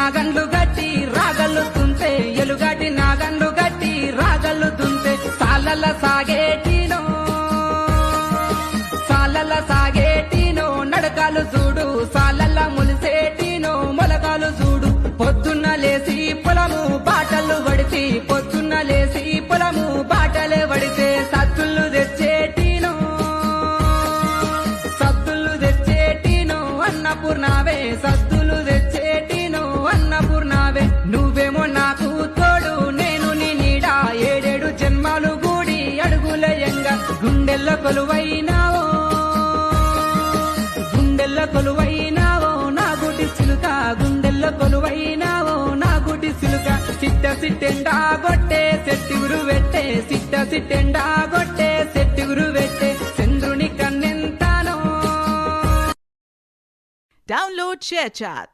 నాగండ్లు గట్టి రాగల్లుతుంటే ఎలుగాటి నాగండ్లు గట్టి రాగల్లుతుంటే సాలల సాగేటినో నడకాలు చూడు సాలల్ల ములిసేటినో మొలకాలు చూడు పొద్దున్న లేసి పొలము బాటలు వడిసి పొద్దున్న లేసి పొలము బాటలే వడితే సత్తులు తెచ్చేటినో అన్నపూర్ణావే సద్దులు తెచ్చేటినో అన్నపూర్ణావే నువ్వేమో నాకు తోడు నేను నీ నీడ ఏడేడు జన్మాలు గూడి అడుగులయంగా గుండెల్ల కొలువైనావో నా గుడి సిలుక గుండెల్ల కొలువైనావో నా గుడి సిలుక సిట్టెండా గొట్టే సెట్టిగురు పెట్టే సిట్టెండా గొట్టే సెట్టిగురు పెట్టే చంద్రుని కన్నెంతానో. Download ShareChat.